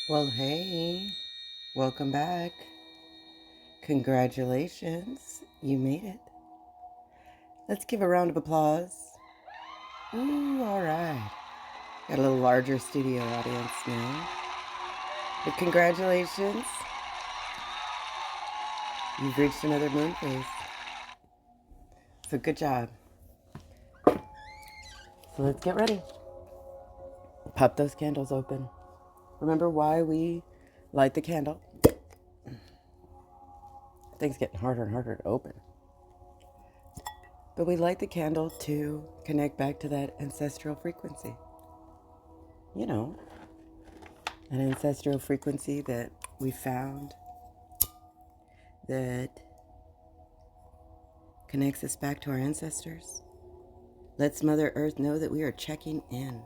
Well, hey, welcome back. Congratulations, you made it. Let's give a round of applause. Ooh, all right. Got a little larger studio audience now. But congratulations, you've reached another moon phase. So good job. So let's get ready. Pop those candles open. Remember why we light the candle? Things getting harder and harder to open. But we light the candle to connect back to that ancestral frequency. You know, an ancestral frequency that we found that connects us back to our ancestors. Lets Mother Earth know that we are checking in.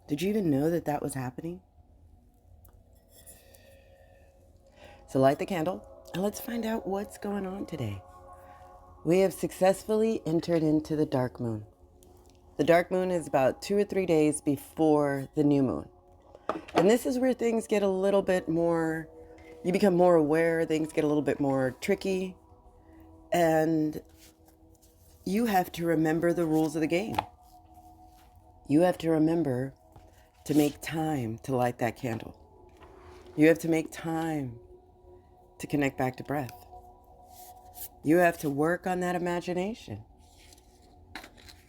Did you even know that that was happening? So light the candle and let's find out what's going on today. We have successfully entered into the dark moon. The dark moon is about 2 or 3 days before the new moon. And this is where things get a little bit more, you become more aware, things get a little bit more tricky, and you have to remember the rules of the game. You have to remember to make time to light that candle. You have to make time to connect back to breath. You have to work on that imagination.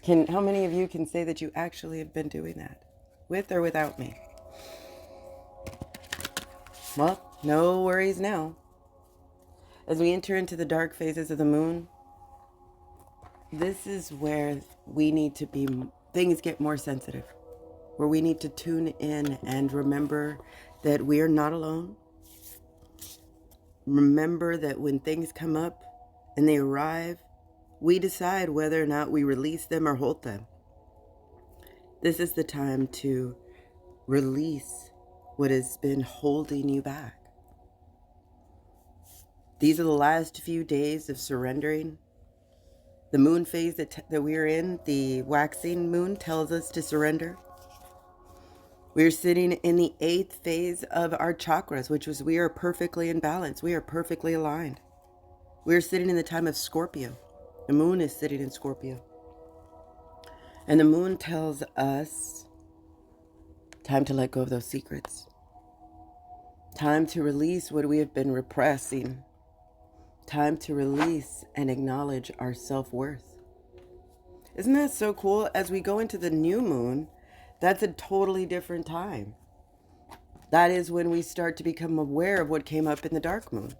How many of you can say that you actually have been doing that, with or without me? Well, no worries now. As we enter into the dark phases of the moon, this is where we need to be, things get more sensitive, where we need to tune in and remember that we are not alone. Remember that when things come up and they arrive, we decide whether or not we release them or hold them. This is the time to release what has been holding you back. These are the last few days of surrendering. The moon phase that we're in, the waxing moon, tells us to surrender. We're sitting in the 8th phase of our chakras, which was we are perfectly in balance. We are perfectly aligned. We're sitting in the time of Scorpio. The moon is sitting in Scorpio. And the moon tells us time to let go of those secrets. Time to release what we have been repressing. Time to release and acknowledge our self-worth. Isn't that so cool? As we go into the new moon, that's a totally different time. That is when we start to become aware of what came up in the dark moon,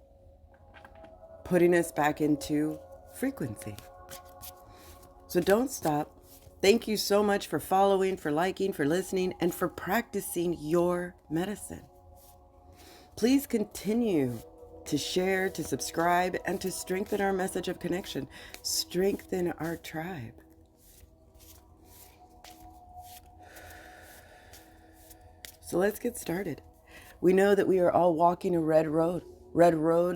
putting us back into frequency. So don't stop. Thank you so much for following, for liking, for listening, and for practicing your medicine. Please continue to share, to subscribe, and to strengthen our message of connection. Strengthen our tribe. So let's get started. We know that we are all walking a red road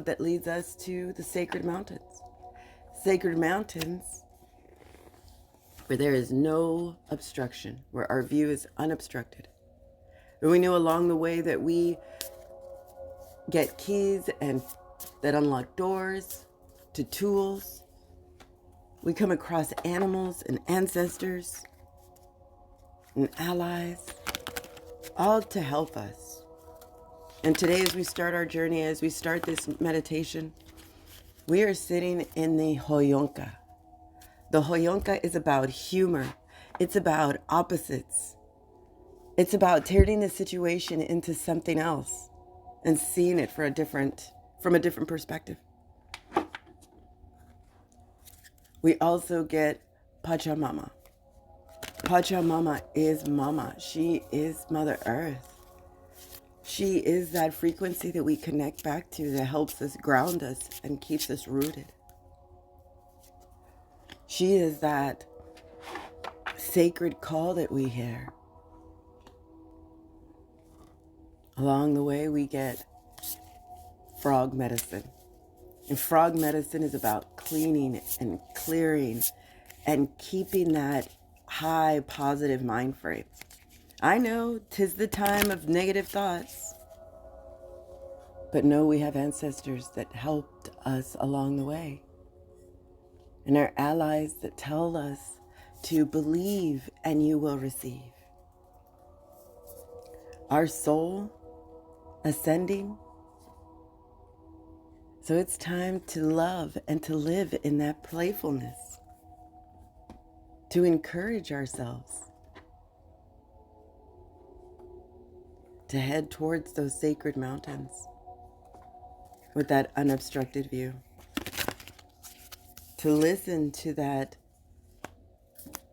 that leads us to the sacred mountains. Sacred mountains where there is no obstruction, where our view is unobstructed. And we know along the way that we get keys and that unlock doors to tools. We come across animals and ancestors and allies, all to help us. And today, as we start our journey, as we start this meditation, we are sitting in the Hoyonka. The Hoyonka is about humor. It's about opposites. It's about turning the situation into something else and seeing it from a different perspective. We also get Pachamama. Pachamama is Mama. She is Mother Earth. She is that frequency that we connect back to that helps us, ground us, and keeps us rooted. She is that sacred call that we hear. Along the way, we get frog medicine. And frog medicine is about cleaning and clearing and keeping that high positive mind frame. I know 'tis the time of negative thoughts, but know we have ancestors that helped us along the way, and our allies that tell us to believe and you will receive. Our soul ascending. So it's time to love and to live in that playfulness, to encourage ourselves, to head towards those sacred mountains with that unobstructed view, to listen to that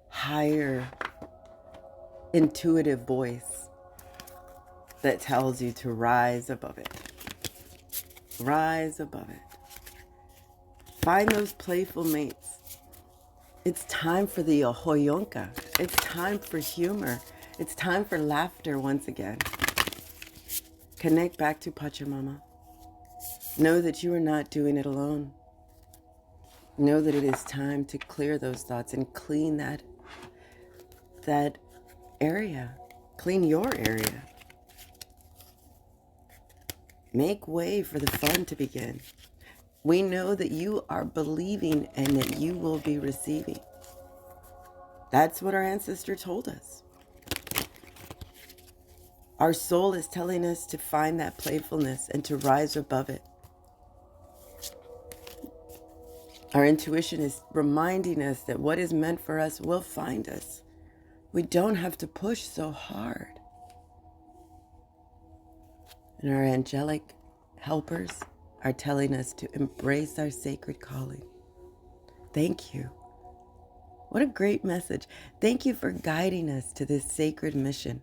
higher intuitive voice that tells you to rise above it. Rise above it. Find those playful mates. It's time for the Hoyonka. It's time for humor. It's time for laughter once again. Connect back to Pachamama. Know that you are not doing it alone. Know that it is time to clear those thoughts and clean that area. Clean your area. Make way for the fun to begin. We know that you are believing and that you will be receiving. That's what our ancestor told us. Our soul is telling us to find that playfulness and to rise above it. Our intuition is reminding us that what is meant for us will find us. We don't have to push so hard. And our angelic helpers are telling us to embrace our sacred calling. Thank you. What a great message. Thank you for guiding us to this sacred mission,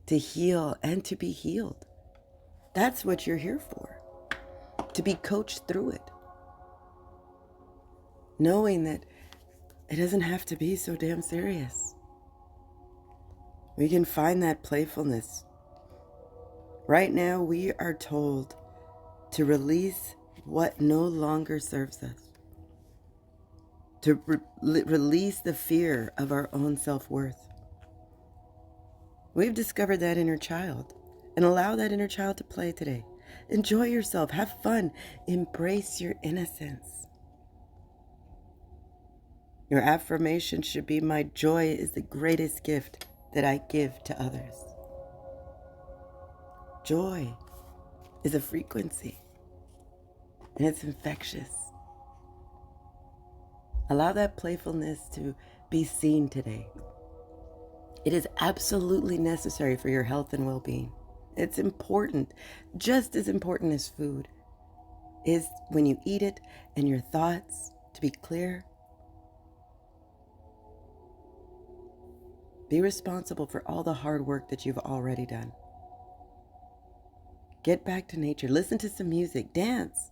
to heal and to be healed. That's what you're here for, to be coached through it. Knowing that it doesn't have to be so damn serious. We can find that playfulness. Right now, we are told to release what no longer serves us, to release the fear of our own self-worth. We've discovered that inner child, and allow that inner child to play today. Enjoy yourself, have fun, embrace your innocence. Your affirmation should be, my joy is the greatest gift that I give to others. Joy is a frequency, and it's infectious. Allow that playfulness to be seen today. It is absolutely necessary for your health and well-being. It's important, just as important as food is when you eat it, and your thoughts to be clear. Be responsible for all the hard work that you've already done. Get back to nature. Listen to some music. Dance.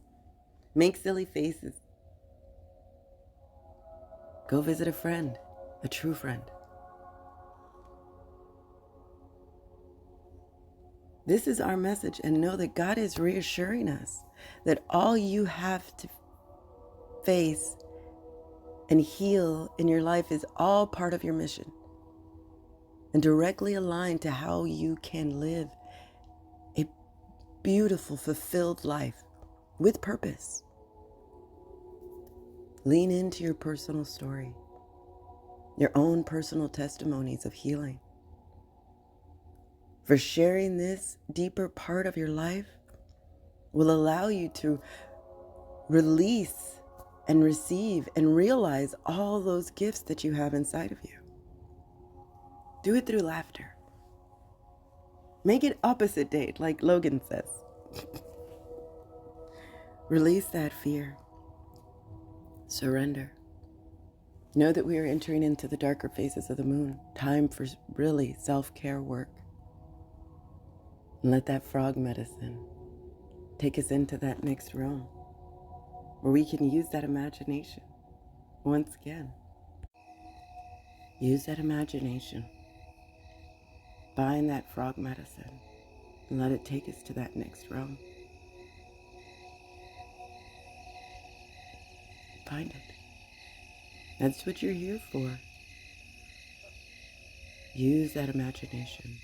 Make silly faces. Go visit a friend, a true friend. This is our message, and know that God is reassuring us that all you have to face and heal in your life is all part of your mission and directly aligned to how you can live a beautiful, fulfilled life with purpose. Lean into your personal story, your own personal testimonies of healing. For sharing this deeper part of your life will allow you to release and receive and realize all those gifts that you have inside of you. Do it through laughter. Make it opposite date, like Logan says. Release that fear. Surrender. Know that we are entering into the darker phases of the moon. Time for really self-care work. And let that frog medicine take us into that next realm where we can use that imagination once again. Use that imagination. Find that frog medicine and let it take us to that next realm. Find it. That's what you're here for. Use that imagination.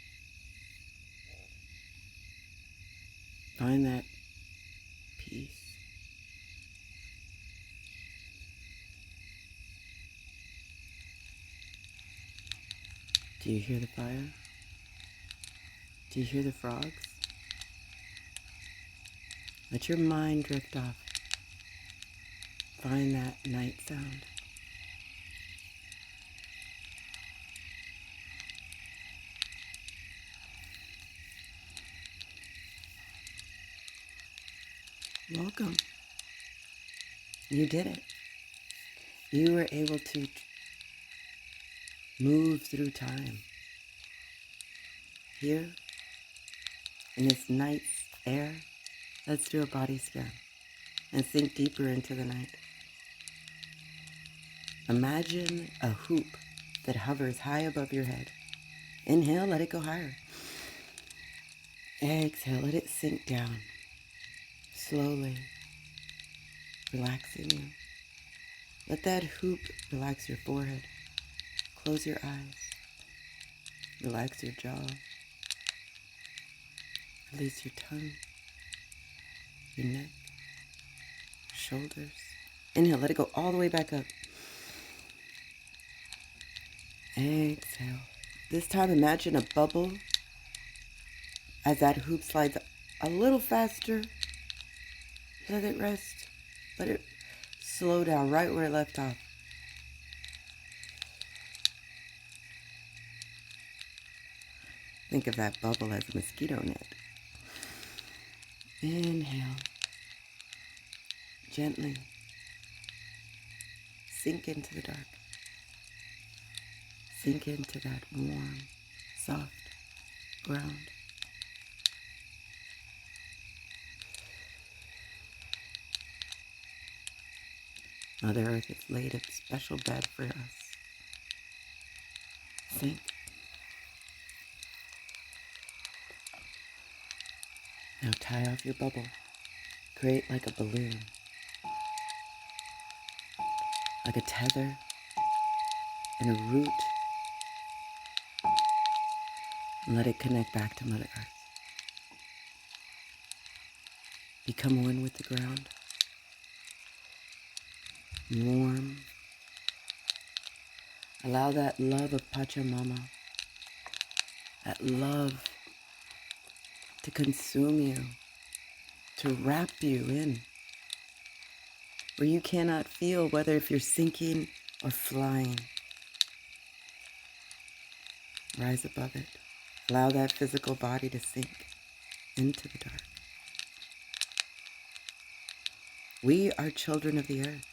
Find that peace. Do you hear the fire? Do you hear the frogs? Let your mind drift off. Find that night sound. Welcome. You did it. You were able to move through time. Here, in this night's air, let's do a body scan and sink deeper into the night. Imagine a hoop that hovers high above your head. Inhale, let it go higher. Exhale, let it sink down. Slowly, relaxing you. Let that hoop relax your forehead. Close your eyes. Relax your jaw. Release your tongue, your neck, your shoulders. Inhale, let it go all the way back up. Exhale. This time imagine a bubble as that hoop slides a little faster. Let it rest. Let it slow down right where it left off. Think of that bubble as a mosquito net. Inhale. Gently sink into the dark. Sink into that warm, soft ground. Mother Earth has laid a special bed for us. Sink. Now tie off your bubble. Create like a balloon. Like a tether and a root. And let it connect back to Mother Earth. Become one with the ground. Warm. Allow that love of Pachamama, that love to consume you, to wrap you in, where you cannot feel whether if you're sinking or flying. Rise above it. Allow that physical body to sink into the dark. We are children of the earth.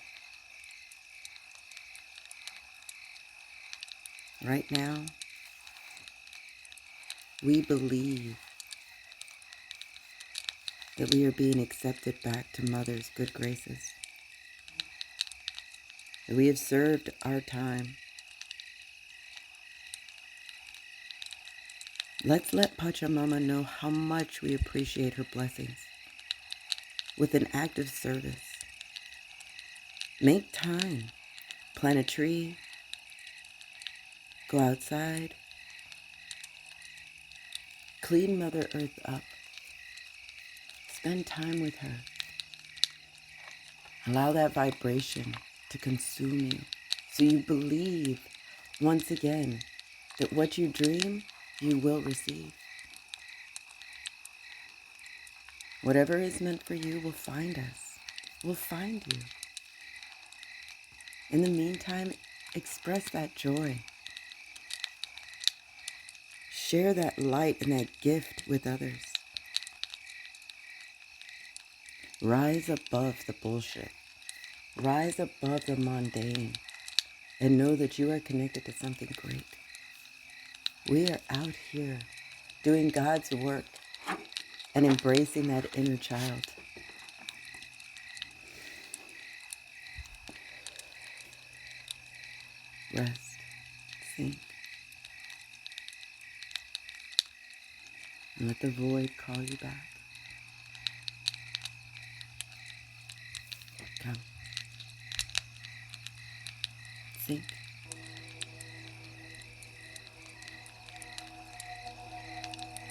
Right now, we believe that we are being accepted back to Mother's good graces. That we have served our time. Let's let Pachamama know how much we appreciate her blessings with an act of service. Make time. Plant a tree. Go outside. Clean Mother Earth up. Spend time with her. Allow that vibration to consume you so you believe once again that what you dream, you will receive. Whatever is meant for you will find us, will find you. In the meantime, express that joy. Share that light and that gift with others. Rise above the bullshit. Rise above the mundane and know that you are connected to something great. We are out here doing God's work and embracing that inner child. Rest, sink, and let the void call you back. Come. Sink.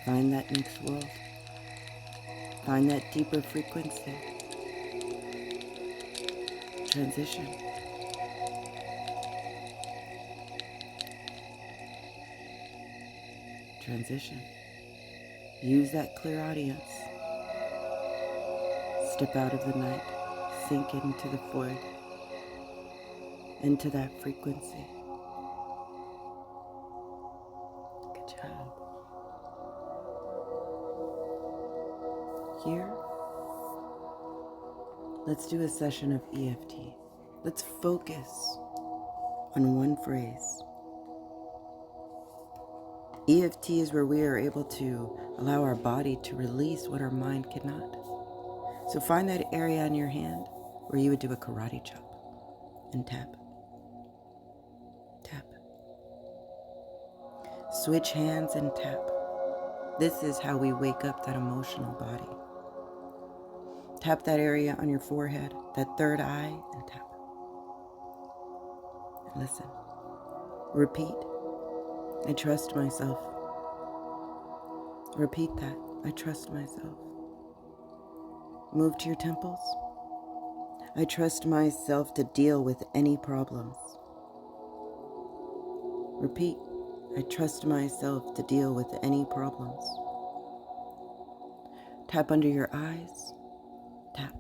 Find that next world. Find that deeper frequency. Transition. Transition. Use that clear audience. Step out of the night. Sink into the void. Into that frequency. Good job. Here, let's do a session of EFT. Let's focus on one phrase. EFT is where we are able to allow our body to release what our mind cannot. So find that area on your hand where you would do a karate chop and tap. Tap. Switch hands and tap. This is how we wake up that emotional body. Tap that area on your forehead, that third eye, and tap. And listen. Repeat. I trust myself. Repeat that. I trust myself. Move to your temples. I trust myself to deal with any problems. Repeat. I trust myself to deal with any problems. Tap under your eyes. Tap.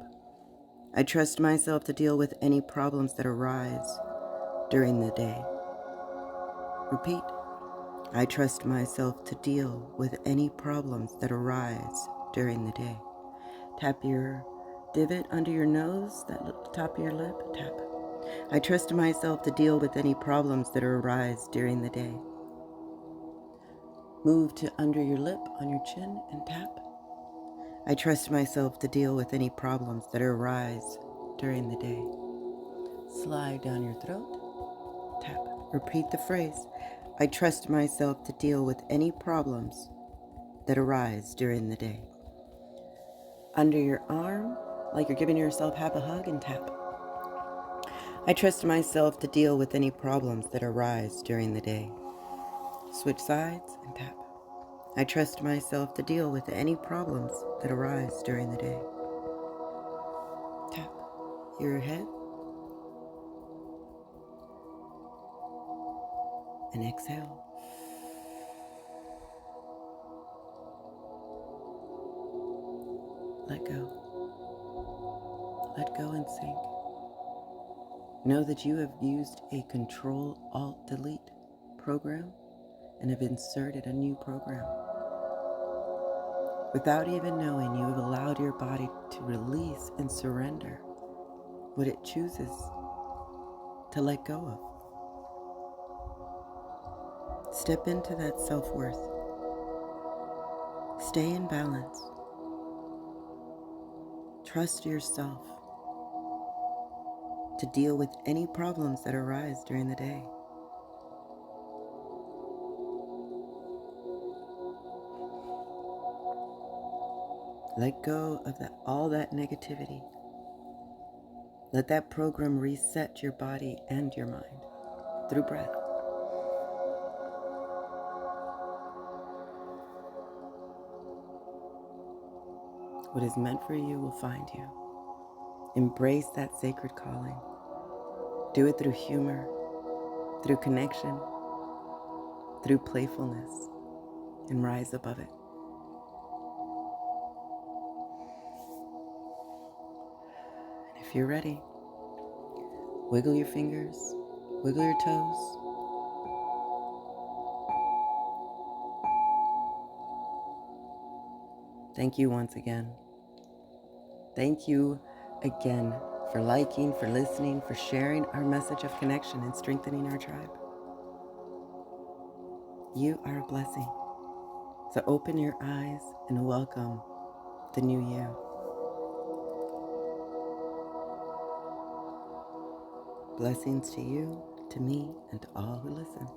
I trust myself to deal with any problems that arise during the day. Repeat. I trust myself to deal with any problems that arise during the day. Tap your divot under your nose, that top of your lip, tap. I trust myself to deal with any problems that arise during the day. Move to under your lip on your chin and tap. I trust myself to deal with any problems that arise during the day. Slide down your throat, tap. Repeat the phrase. I trust myself to deal with any problems that arise during the day. Under your arm, like you're giving yourself half a hug, and tap. I trust myself to deal with any problems that arise during the day. Switch sides and tap. I trust myself to deal with any problems that arise during the day. Tap your head and exhale. Let go. Let go and sink. Know that you have used a Control-Alt-Delete program and have inserted a new program. Without even knowing, you have allowed your body to release and surrender what it chooses to let go of. Step into that self-worth. Stay in balance. Trust yourself to deal with any problems that arise during the day. Let go of all that negativity. Let that program reset your body and your mind through breath. What is meant for you will find you. Embrace that sacred calling. Do it through humor, through connection, through playfulness, and rise above it. And if you're ready, wiggle your fingers, wiggle your toes. Thank you once again. Thank you again for liking, for listening, for sharing our message of connection and strengthening our tribe. You are a blessing. So open your eyes and welcome the new you. Blessings to you, to me, and to all who listen.